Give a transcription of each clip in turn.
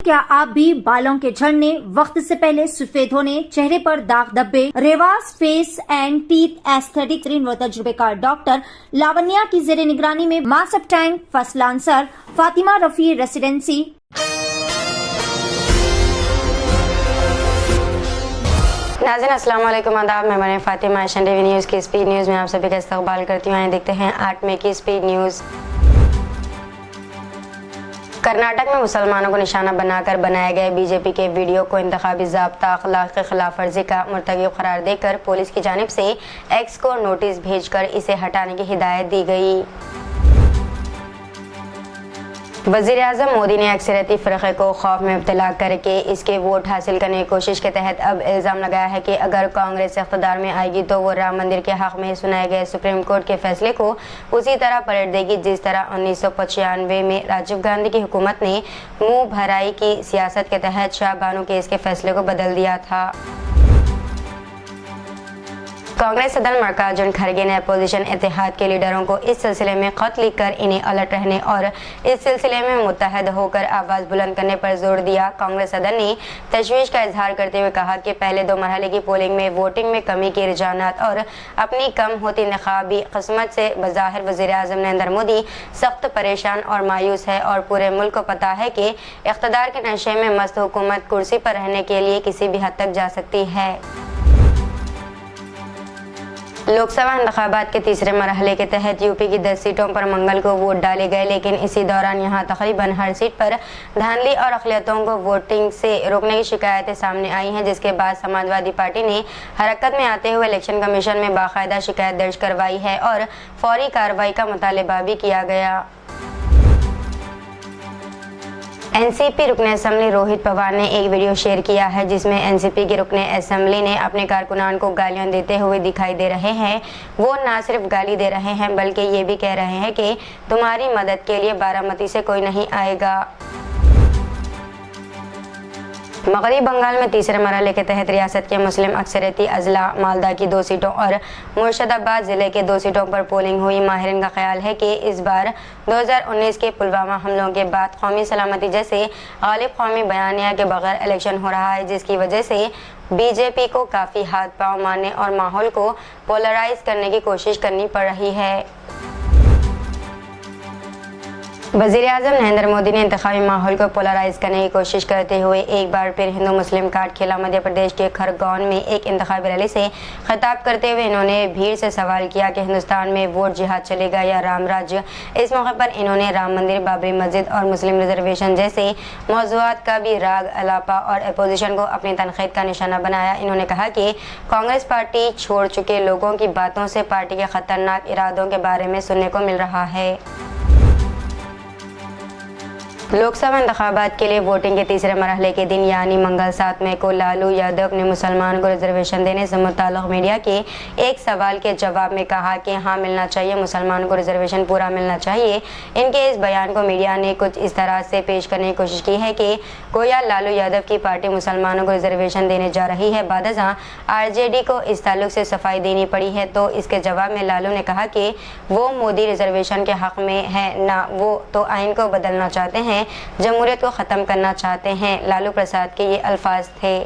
क्या आप भी बालों के झड़ने, वक्त से पहले सफेद होने, चेहरे पर दाग धब्बे, Revas face and teeth aesthetic व तजुर्बेकार डॉक्टर लावण्या की जेर निगरानी में master tank first lancer Fatima Rafi residency नाज़रीन अस्सलाम वालेकुम, आदाब। मैं बने फातिमा एशियन टीवी न्यूज़ की स्पीड न्यूज़ में आप सभी का इस्तकबाल करती हूँ। आइए देखते हैं 8 मई की स्पीड न्यूज़। कर्नाटक में मुसलमानों को निशाना बनाकर बनाए गए बीजेपी के वीडियो को इंतखाबी ज़ाब्ता अखलाक की खिलाफ वर्जी का मुर्तकिब करार देकर पुलिस की जानिब से एक्स को नोटिस भेजकर इसे हटाने की हिदायत दी गई। वज़ीर आज़म मोदी ने अक्सरियती फ़िरक़े को खौफ में मुब्तला करके इसके वोट हासिल करने की कोशिश के तहत अब इल्ज़ाम लगाया है कि अगर कांग्रेस इक़्तिदार में आएगी तो वो राम मंदिर के हक़ में सुनाए गए सुप्रीम कोर्ट के फैसले को उसी तरह पलट देगी जिस तरह 1995 में राजीव गांधी की हुकूमत ने मुँह भराई की सियासत के तहत शाह बानो केस के फैसले को बदल दिया था। कांग्रेस सदर मल्लिकार्जुन खड़गे ने अपोजिशन इत्तेहाद के लीडरों को इस सिलसिले में खत लिखकर इन्हें अलर्ट रहने और इस सिलसिले में मुत्तहद होकर आवाज़ बुलंद करने पर जोर दिया। कांग्रेस सदर ने तशवीश का इजहार करते हुए कहा कि पहले 2 मरहले की पोलिंग में वोटिंग में कमी के रुझानात और अपनी कम होती इंतखाबी किस्मत से बज़ाहिर वज़ीर आज़म नरेंद्र मोदी सख्त परेशान और मायूस है और पूरे मुल्क को पता है कि इक़्तिदार के नशे में मस्त हुकूमत कुर्सी पर रहने के लिए किसी भी हद तक जा सकती है। लोकसभा इंतखाबात के तीसरे मरहले के तहत यूपी की 10 सीटों पर मंगल को वोट डाले गए, लेकिन इसी दौरान यहां तकरीबन हर सीट पर धांधली और अक़लियतों को वोटिंग से रोकने की शिकायतें सामने आई हैं, जिसके बाद समाजवादी पार्टी ने हरकत में आते हुए इलेक्शन कमीशन में बाकायदा शिकायत दर्ज करवाई है और फौरी कार्रवाई का मुतालबा भी किया गया। एनसीपी रुकन असम्बली रोहित पवार ने एक वीडियो शेयर किया है जिसमें एनसीपी के रुकन असम्बली ने अपने कारकुनान को गालियां देते हुए दिखाई दे रहे हैं। वो ना सिर्फ गाली दे रहे हैं बल्कि ये भी कह रहे हैं कि तुम्हारी मदद के लिए बारामती से कोई नहीं आएगा। मगरबी बंगाल में तीसरे मरहले के तहत रियासत के मुस्लिम अक्सरियती अजला मालदा की 2 सीटों और मुर्शिदाबाद ज़िले के 2 सीटों पर पोलिंग हुई। माहिरीन का ख्याल है कि इस बार 2019 के पुलवामा हमलों के बाद कौमी सलामती जैसे गालिब कौमी बयानिया के बगैर इलेक्शन हो रहा है, जिसकी वजह से बीजेपी को काफ़ी हाथ पांव मारने और माहौल को पोलराइज करने की कोशिश करनी पड़ रही है। वज़ीर आज़म नरेंद्र मोदी ने इंतखाबी माहौल को पोलराइज करने की कोशिश करते हुए एक बार फिर हिंदू मुस्लिम कार्ड खेला। मध्य प्रदेश के खरगोन में एक इंतखाबी रैली से खिताब करते हुए इन्होंने भीड़ से सवाल किया कि हिंदुस्तान में वोट जिहाद चलेगा या राम राज्य। इस मौके पर इन्होंने राम मंदिर, बाबरी मस्जिद और मुस्लिम रिजर्वेशन जैसे मौज़ूआत का भी राग अलापा और अपोजिशन को अपनी तनकीद का निशाना बनाया। इन्होंने कहा कि कांग्रेस पार्टी छोड़ चुके लोगों की बातों से पार्टी के खतरनाक इरादों के बारे में सुनने को मिल रहा है। लोकसभा इंतखाबात के लिए वोटिंग के तीसरे मरहले के दिन यानी मंगल 7 मई को लालू यादव ने मुसलमानों को रिजर्वेशन देने से मुताल्लिक़ मीडिया के एक सवाल के जवाब में कहा कि हाँ मिलना चाहिए, मुसलमानों को रिजर्वेशन पूरा मिलना चाहिए। इनके इस बयान को मीडिया ने कुछ इस तरह से पेश करने की कोशिश की है कि गोया लालू यादव की पार्टी मुसलमानों को रिजर्वेशन देने जा रही है। बादशाह आरजेडी को इस ताल्लुक से सफाई देनी पड़ी है, तो इसके जवाब में लालू ने कहा कि वो मोदी रिजर्वेशन के हक़ में है ना, वो तो आइन को बदलना चाहते हैं, जमहूरियत को ख़त्म करना चाहते हैं। लालू प्रसाद के ये अल्फाज थे।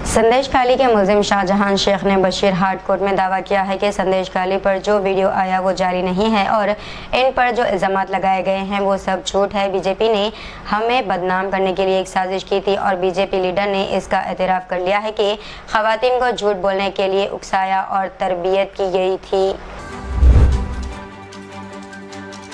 संदेश खाली के मुलजिम शाहजहां शेख ने बशीर हाट कोर्ट में दावा किया है कि संदेश खाली पर जो वीडियो आया वो जारी नहीं है और इन पर जो इल्ज़ामात लगाए गए हैं वो सब झूठ है। बीजेपी ने हमें बदनाम करने के लिए एक साजिश की थी और बीजेपी लीडर ने इसका एतराफ़ कर लिया है कि ख़वातीन को झूठ बोलने के लिए उकसाया और तरबियत की गई थी।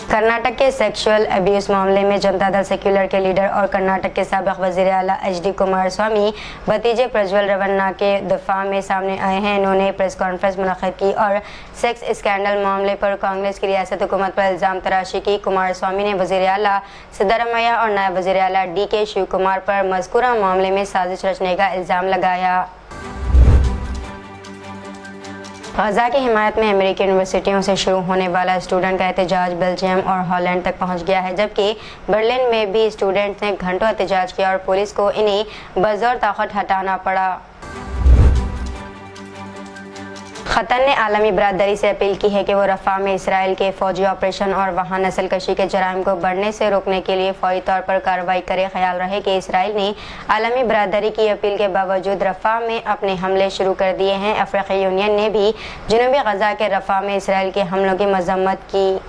कर्नाटक के सेक्सुअल अब्यूज मामले में जनता दल सेक्युलर के लीडर और कर्नाटक के साबिक़ वज़ीर आला एच.डी. कुमारस्वामी भतीजे प्रज्वल रेवन्ना के दफ़ा में सामने आए हैं। इन्होंने प्रेस कॉन्फ्रेंस मुनक़्क़िद की और सेक्स स्कैंडल मामले पर कांग्रेस की रियासत हुकूमत पर इल्ज़ाम तराशी की। कुमारस्वामी ने वज़ीर आला सिद्धरामैया और नायब वज़ीर आला डी.के. शिव कुमार पर मज़कूरा मामले में साजिश रचने का इल्ज़ाम लगाया। गजा की हिमायत में अमेरिकी यूनिवर्सिटियों से शुरू होने वाला स्टूडेंट का एहतजाज बेल्जियम और हॉलैंड तक पहुंच गया है, जबकि बर्लिन में भी स्टूडेंट्स ने घंटों एहतजाज किया और पुलिस को इन्हें बज़ोर ताकत हटाना पड़ा। क़तर ने आलमी बरादरी से अपील की है कि वो रफ़ा में इसराइल के फ़ौजी ऑपरेशन और वहाँ नस्ल कशी के जराइम को बढ़ने से रोकने के लिए फ़ौरी तौर पर कार्रवाई करे। ख्याल रहे कि इसराइल ने आलमी बरादरी की अपील के बावजूद रफ़ा में अपने हमले शुरू कर दिए हैं। अफ्रीकी यूनियन ने भी जनूबी गज़ा के रफ़ा में इसराइल के हमलों की मज़म्मत की।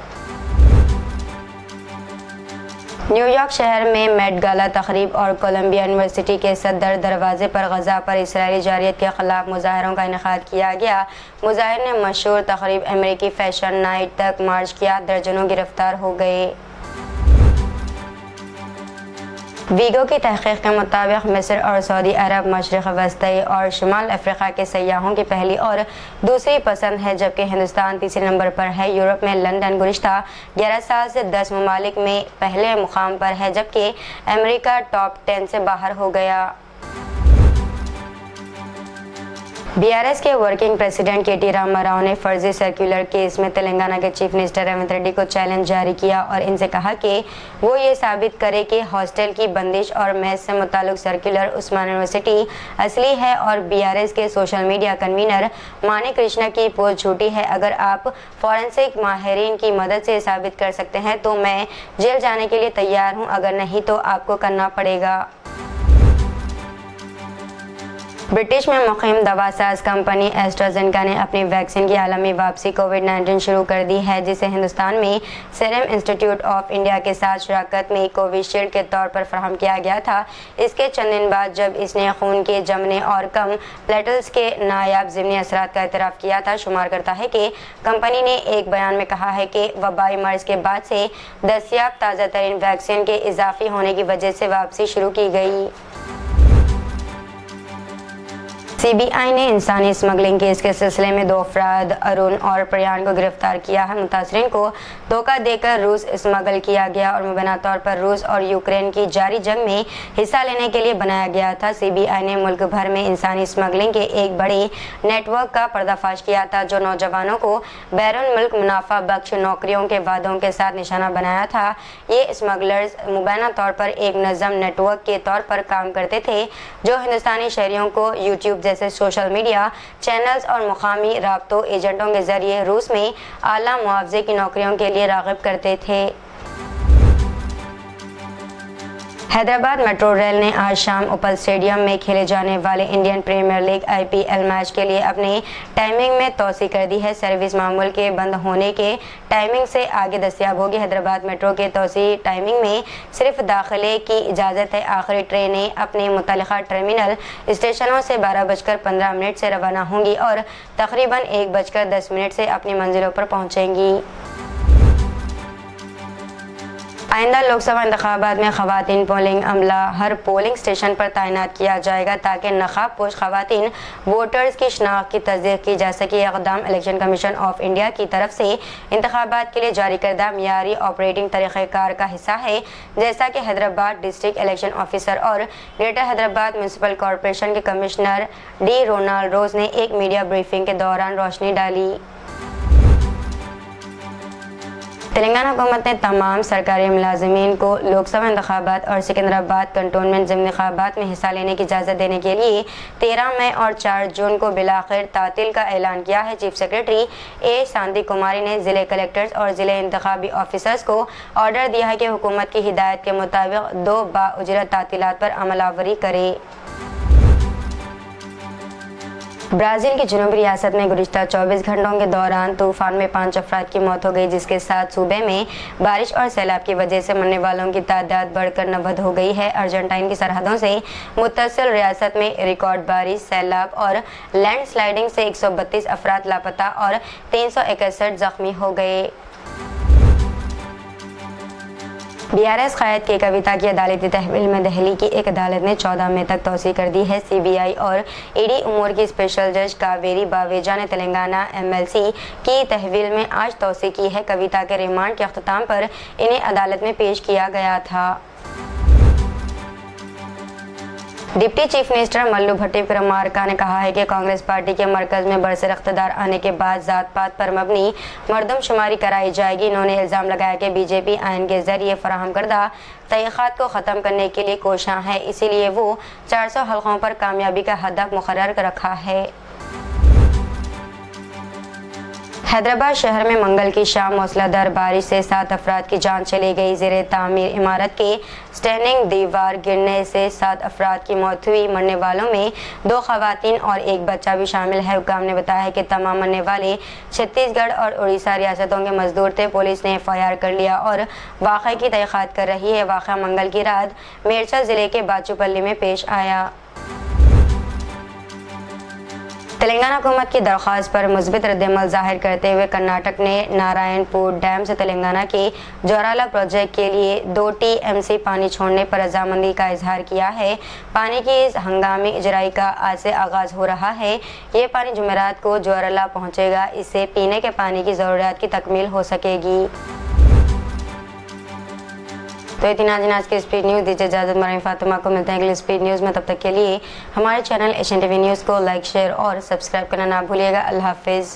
न्यूयॉर्क शहर में मेट गाला तकरीब और कोलंबिया यूनिवर्सिटी के सदर दरवाजे पर गजा पर इसराइली जारियत के खिलाफ मुजाहरों का इनेकाद किया गया। मुजाहिर ने मशहूर तकरीब अमेरिकी फैशन नाइट तक मार्च किया। दर्जनों गिरफ्तार हो गए। वीगो की तहकीक के मुताबिक मिस्र और सऊदी अरब मशरिक़ वस्ती और शुमाल अफ्रीका के सयाहों की पहली और दूसरी पसंद है, जबकि हिंदुस्तान तीसरे नंबर पर है। यूरोप में लंदन गुज़िश्ता 11 साल से 10 ममालिक में पहले मुकाम पर है, जबकि अमेरिका टॉप 10 से बाहर हो गया। बीआरएस के वर्किंग प्रेसिडेंट के टी रामाराव ने फर्जी सर्कुलर केस में तेलंगाना के चीफ मिनिस्टर रेवंत रेड्डी को चैलेंज जारी किया और इनसे कहा कि वो ये साबित करे कि हॉस्टल की बंदिश और मेस से मुताल्लिक सर्कुलर उस्मान यूनिवर्सिटी असली है और बीआरएस के सोशल मीडिया कन्वीनर मानी कृष्णा की पोस्ट झूठी है। अगर आप फॉरेंसिक माहिरीन की मदद से साबित कर सकते हैं तो मैं जेल जाने के लिए तैयार हूँ, अगर नहीं तो आपको करना पड़ेगा। ब्रिटिश में मुक़ीम दवासाज कंपनी एस्ट्राज़ेनेका ने अपनी वैक्सीन की आलमी वापसी कोविड-19 शुरू कर दी है, जिसे हिंदुस्तान में सीरम इंस्टीट्यूट ऑफ इंडिया के साथ शराकत में कोविशील्ड के तौर पर फराहम किया गया था। इसके चंद दिन बाद जब इसने खून के जमने और कम प्लेटल्स के नायाब ज़िमनी असरात का एतराफ़ किया था। शुमार करता है कि कंपनी ने एक बयान में कहा है कि वबाई मर्ज़ के बाद से दस्तयाब ताज़ा तरीन वैक्सीन के इजाफी होने की वजह से वापसी शुरू की गई। सीबीआई ने इंसानी स्मगलिंग केस के सिलसिले में 2 अफराद अरुण और प्रयान को गिरफ्तार किया है। मुतासरीन को धोखा देकर रूस स्मगल किया गया और मुबैना तौर पर रूस और यूक्रेन की जारी जंग में हिस्सा लेने के लिए बनाया गया था। सीबीआई ने मुल्क भर में इंसानी स्मगलिंग के एक बड़े नेटवर्क का पर्दाफाश किया था, जो नौजवानों को बैरून मुल्क मुनाफा बख्श नौकरियों के वादों के साथ निशाना बनाया था। ये स्मगलर्स मुबैना तौर पर एक नज़म नेटवर्क के तौर पर काम करते थे, जो हिंदुस्तानी शहरियों को यूट्यूब जैसे सोशल मीडिया चैनल्स और मुकामी राब्तों एजेंटों के जरिए रूस में आला मुआवजे की नौकरियों के लिए राग़िब करते थे। हैदराबाद मेट्रो रेल ने आज शाम उपल स्टेडियम में खेले जाने वाले Indian premier league IPL match के लिए अपनी टाइमिंग में तोसी कर दी है। सर्विस मामूल के बंद होने के टाइमिंग से आगे दस्तयाब होगी। हैदराबाद मेट्रो के तोसी टाइमिंग में सिर्फ दाखिले की इजाज़त है। आखिरी ट्रेनें अपने मुतल्लिका टर्मिनल स्टेशनों से 12:15 से रवाना होंगी और तकरीबन 1:10 से अपनी मंजिलों पर पहुँचेंगी। आइंदा लोकसभा इंतखाबात में खवातीन पोलिंग अमला हर पोलिंग स्टेशन पर तैनात किया जाएगा, ताकि नकाब पोश खवातीन वोटर्स की शनाख्त की तस्दीक की जा सके। इक़दाम इलेक्शन कमीशन ऑफ इंडिया की तरफ से इंतखाबात के लिए जारी करदा मियारी ऑपरेटिंग तरीक़ेकार का हिस्सा है, जैसा कि हैदराबाद डिस्ट्रिक्ट इलेक्शन ऑफिसर और ग्रेटर हैदराबाद म्यूनसिपल कॉरपोरेशन के कमिश्नर डी रोनाल्ड रोज ने एक मीडिया ब्रीफिंग के दौरान रोशनी डाली। तेलंगाना हुकूमत ने तमाम सरकारी मुलाजिमीन को लोकसभा इंतखाबात और सिकंदराबाद कंटोनमेंट ज़िमनी इंतखाबात में हिस्सा लेने की इजाज़त देने के लिए 13 मई और 4 जून को बिलाखिर तातील का ऐलान किया है। चीफ सेक्रेटरी ए शांति कुमारी ने ज़िले कलेक्टर्स और ज़िले इंतखाबी ऑफिसर्स को ऑर्डर दिया है कि हुकूमत की हिदायत के मुताबिक 2 बाउजरत तातीलात पर अमलावरी करे। ब्राज़ील की जनूबी रियासत में गुज़िश्ता 24 घंटों के दौरान तूफान में 5 अफराद की मौत हो गई, जिसके साथ सूबे में बारिश और सैलाब की वजह से मरने वालों की तादाद बढ़कर 90 हो गई है। अर्जेंटाइन की सरहदों से मुत्तसिल रियासत में रिकॉर्ड बारिश, सैलाब और लैंडस्लाइडिंग से 132 अफराद लापता और 361 जख्मी हो गए। बीआरएस क़ायद की कविता की अदालती तहवील में दिल्ली की एक अदालत ने 14 मई तक तौसी कर दी है। सीबीआई और ईडी उमूर की स्पेशल जज कावेरी बावेजा ने तेलंगाना MLC की तहवील में आज तौसी की है। कविता के रिमांड के अख्ताम पर इन्हें अदालत में पेश किया गया था। डिप्टी चीफ मिनिस्टर मल्लू भट्टी विक्रमार्का ने कहा है कि कांग्रेस पार्टी के मरकज में बरसर इख्तिदार आने के बाद जात पात पर मबनी मरदमशुमारी कराई जाएगी। इन्होंने इल्ज़ाम लगाया कि बीजेपी आइन के जरिए फराहम करदा तहक़ीक़ात को ख़त्म करने के लिए कोशां है, इसीलिए वो 400 हल्कों पर कामयाबी का हदफ मुकर्रर रखा है। हैदराबाद शहर में मंगल की शाम मूसलाधार बारिश से 7 अफराद की जान चली गई। ज़ेरे तामीर इमारत की स्टैंडिंग दीवार गिरने से 7 अफराद की मौत हुई। मरने वालों में 2 खवातीन और एक बच्चा भी शामिल है। हुकाम ने बताया कि तमाम मरने वाले छत्तीसगढ़ और उड़ीसा रियासतों के मजदूर थे। पुलिस ने FIR कर लिया और वाक़े की तहक़ीक़ात कर रही है। वाक़ा मंगल की रात मेरठा ज़िले के बाचूपल्ली में पेश आया। तेलंगाना हुकूमत की दरख्वास्त पर मुस्बित रद्दअमल जाहिर करते हुए कर्नाटक ने नारायणपुर डैम से तेलंगाना के जोराला प्रोजेक्ट के लिए 2 TMC पानी छोड़ने पर रजामंदी का इजहार किया है। पानी की इस हंगामी इजराई का आज से आगाज हो रहा है। ये पानी जुमेरात को जोराला पहुंचेगा। इससे पीने के पानी की ज़रूरियात की तकमील हो सकेगी। तो इतना आज की स्पीड न्यूज़ दीजिए इजाज़त। मरीम फातिमा को मिलते हैं अगली स्पीड न्यूज़ में। तब तक के लिए हमारे चैनल एशियन टीवी न्यूज़ को लाइक शेयर और सब्सक्राइब करना ना भूलिएगा। अल्लाह हाफिज़।